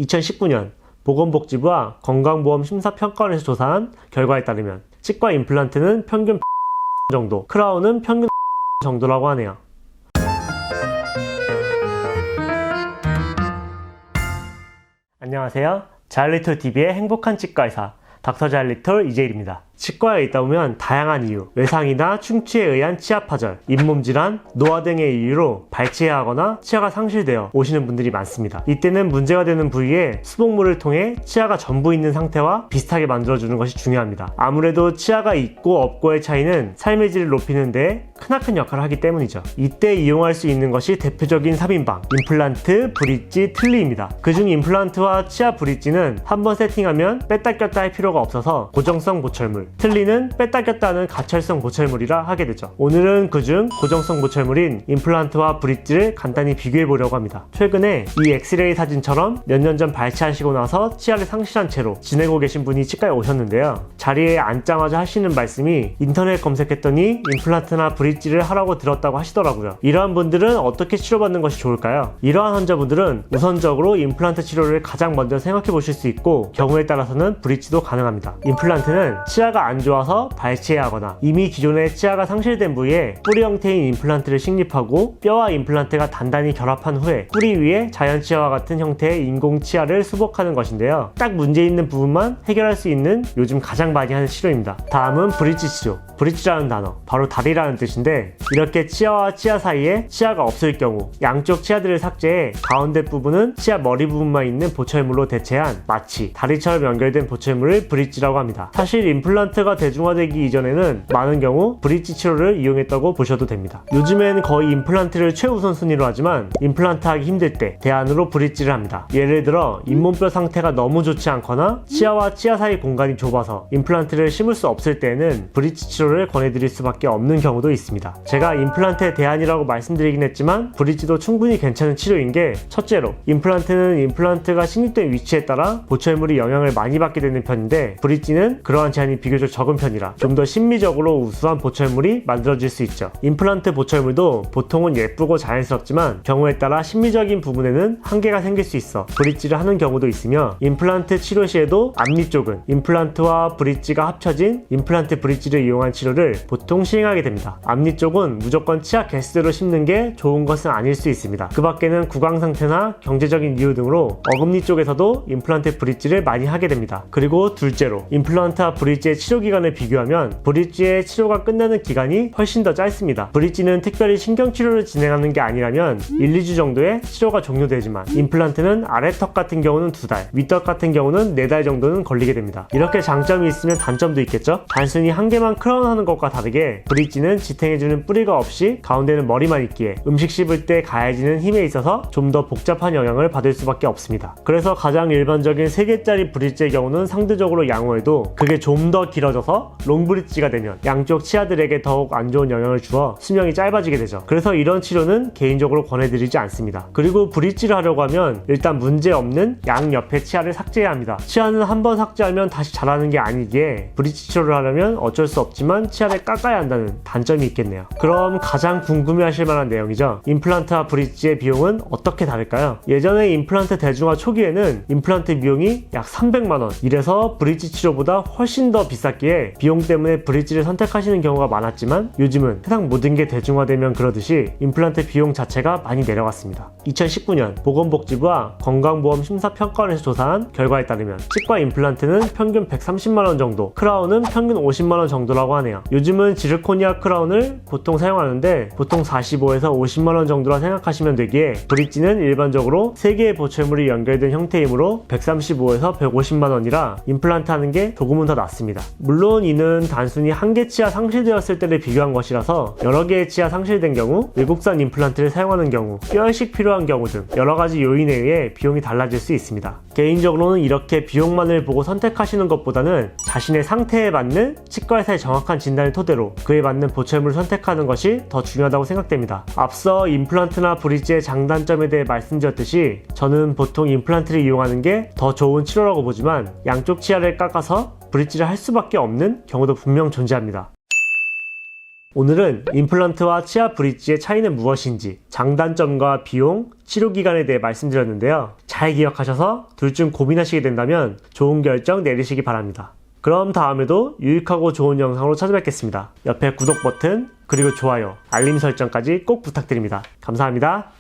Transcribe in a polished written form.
2019년 보건복지부와 건강보험심사평가원에서 조사한 결과에 따르면 치과 임플란트는 평균 정도, 크라운은 평균 정도라고 하네요. 안녕하세요. 자일리톨TV의 행복한 치과의사 닥터 자일리톨 이재일입니다. 치과에 있다 보면 다양한 이유, 외상이나 충치에 의한 치아 파절, 잇몸 질환, 노화 등의 이유로 발치해야 하거나 치아가 상실되어 오시는 분들이 많습니다. 이때는 문제가 되는 부위에 수복물을 통해 치아가 전부 있는 상태와 비슷하게 만들어주는 것이 중요합니다. 아무래도 치아가 있고 없고의 차이는 삶의 질을 높이는 데 크나큰 역할을 하기 때문이죠. 이때 이용할 수 있는 것이 대표적인 3인방, 임플란트, 브릿지, 틀니입니다. 그중 임플란트와 치아 브릿지는 한번 세팅하면 뺐다 꼈다 할 필요가 없어서 고정성 보철물, 틀니는 뺐다 꼈다 하는 가철성 보철물이라 하게 되죠. 오늘은 그중 고정성 보철물인 임플란트와 브릿지를 간단히 비교해 보려고 합니다. 최근에 이 엑스레이 사진처럼 몇 년 전 발치하시고 나서 치아를 상실한 채로 지내고 계신 분이 치과에 오셨는데요. 자리에 앉자마자 하시는 말씀이 인터넷 검색했더니 임플란트나 브릿지를 하라고 들었다고 하시더라고요. 이러한 분들은 어떻게 치료받는 것이 좋을까요? 이러한 환자분들은 우선적으로 임플란트 치료를 가장 먼저 생각해 보실 수 있고, 경우에 따라서는 브릿지도 가능합니다. 임플란트는 치아가 안 좋아서 발치해야 하거나 이미 기존의 치아가 상실된 부위에 뿌리 형태인 임플란트를 식립하고 뼈와 임플란트가 단단히 결합한 후에 뿌리 위에 자연 치아와 같은 형태의 인공 치아를 수복하는 것인데요. 딱 문제 있는 부분만 해결할 수 있는 요즘 가장 많이 하는 치료입니다. 다음은 브릿지 치료. 브릿지라는 단어, 바로 다리라는 뜻인데, 이렇게 치아와 치아 사이에 치아가 없을 경우 양쪽 치아들을 삭제해 가운데 부분은 치아 머리 부분만 있는 보철물로 대체한 마치 다리처럼 연결된 보철물을 브릿지라고 합니다. 사실 임플란트가 대중화되기 이전에는 많은 경우 브릿지 치료를 이용했다고 보셔도 됩니다. 요즘엔 거의 임플란트를 최우선순위로 하지만 임플란트 하기 힘들 때 대안으로 브릿지를 합니다. 예를 들어 잇몸뼈 상태가 너무 좋지 않거나 치아와 치아 사이 공간이 좁아서 임플란트를 심을 수 없을 때는 브릿지 치료를 권해드릴 수밖에 없는 경우도 있습니다. 제가 임플란트의 대안이라고 말씀드리긴 했지만 브릿지도 충분히 괜찮은 치료인 게, 첫째로 임플란트는 임플란트가 식립된 위치에 따라 보철물이 영향을 많이 받게 되는 편인데, 브릿지는 그러한 제한이 비교적 적은 편이라 좀 더 심미적으로 우수한 보철물이 만들어질 수 있죠. 임플란트 보철물도 보통은 예쁘고 자연스럽지만 경우에 따라 심미적인 부분에는 한계가 생길 수 있어 브릿지를 하는 경우도 있으며, 임플란트 치료 시에도 앞니 쪽은 임플란트와 브릿지가 합쳐진 임플란트 브릿지를 이용한 치료를 보통 시행하게 됩니다. 앞니 쪽은 무조건 치아 개수대로 심는 게 좋은 것은 아닐 수 있습니다. 그 밖에는 구강 상태나 경제적인 이유 등으로 어금니 쪽에서도 임플란트 브릿지를 많이 하게 됩니다. 그리고 둘째로 임플란트와 브릿지의 치료 기간을 비교하면 브릿지의 치료가 끝나는 기간이 훨씬 더 짧습니다. 브릿지는 특별히 신경치료를 진행하는 게 아니라면 1, 2주 정도에 치료가 종료되지만, 임플란트는 아래턱 같은 경우는 2달, 윗턱 같은 경우는 4달 정도는 걸리게 됩니다. 이렇게 장점이 있으면 단점도 있겠죠? 단순히 한 개만 크라운하는 것과 다르게 브릿지는 지탱해주는 뿌리가 없이 가운데는 머리만 있기에 음식 씹을 때 가해지는 힘에 있어서 좀 더 복잡한 영향을 받을 수밖에 없습니다. 그래서 가장 일반적인 3개짜리 브릿지의 경우는 상대적으로 양호해도, 그게 좀 더 길어져서 롱브릿지가 되면 양쪽 치아들에게 더욱 안 좋은 영향을 주어 수명이 짧아지게 되죠. 그래서 이런 치료는 개인적으로 권해드리지 않습니다. 그리고 브릿지를 하려고 하면 일단 문제 없는 양옆의 치아를 삭제해야 합니다. 치아는 한번 삭제하면 다시 자라는 게 아니기에 브릿지 치료를 하려면 어쩔 수 없지만 치아를 깎아야 한다는 단점이 있겠네요. 그럼 가장 궁금해하실 만한 내용이죠. 임플란트와 브릿지의 비용은 어떻게 다를까요? 예전에 임플란트 대중화 초기에는 임플란트 비용이 약 300만원, 이래서 브릿지 치료보다 훨씬 더 비쌌기에 비용 때문에 브릿지를 선택하시는 경우가 많았지만, 요즘은 세상 모든 게 대중화되면 그러듯이 임플란트 비용 자체가 많이 내려갔습니다. 2019년 보건복지부와 건강보험심사평가원에서 조사한 결과에 따르면 치과 임플란트는 평균 130만원 정도, 크라운은 평균 50만원 정도라고 하네요. 요즘은 지르코니아 크라운을 보통 사용하는데 보통 45에서 50만원 정도라 생각하시면 되기에, 브릿지는 일반적으로 3개의 보철물이 연결된 형태이므로 135에서 150만원이라 임플란트 하는 게 조금은 더 낫습니다. 물론 이는 단순히 한 개 치아 상실되었을 때를 비교한 것이라서 여러 개의 치아 상실된 경우, 외국산 임플란트를 사용하는 경우, 뼈이식 필요한 경우 등 여러 가지 요인에 의해 비용이 달라질 수 있습니다. 개인적으로는 이렇게 비용만을 보고 선택하시는 것보다는 자신의 상태에 맞는 치과의사의 정확한 진단을 토대로 그에 맞는 보철물을 선택하는 것이 더 중요하다고 생각됩니다. 앞서 임플란트나 브릿지의 장단점에 대해 말씀드렸듯이, 저는 보통 임플란트를 이용하는 게 더 좋은 치료라고 보지만 양쪽 치아를 깎아서 브릿지를 할 수밖에 없는 경우도 분명 존재합니다. 오늘은 임플란트와 치아 브릿지의 차이는 무엇인지, 장단점과 비용, 치료 기간에 대해 말씀드렸는데요. 잘 기억하셔서 둘 중 고민하시게 된다면 좋은 결정 내리시기 바랍니다. 그럼 다음에도 유익하고 좋은 영상으로 찾아뵙겠습니다. 옆에 구독 버튼, 그리고 좋아요, 알림 설정까지 꼭 부탁드립니다. 감사합니다.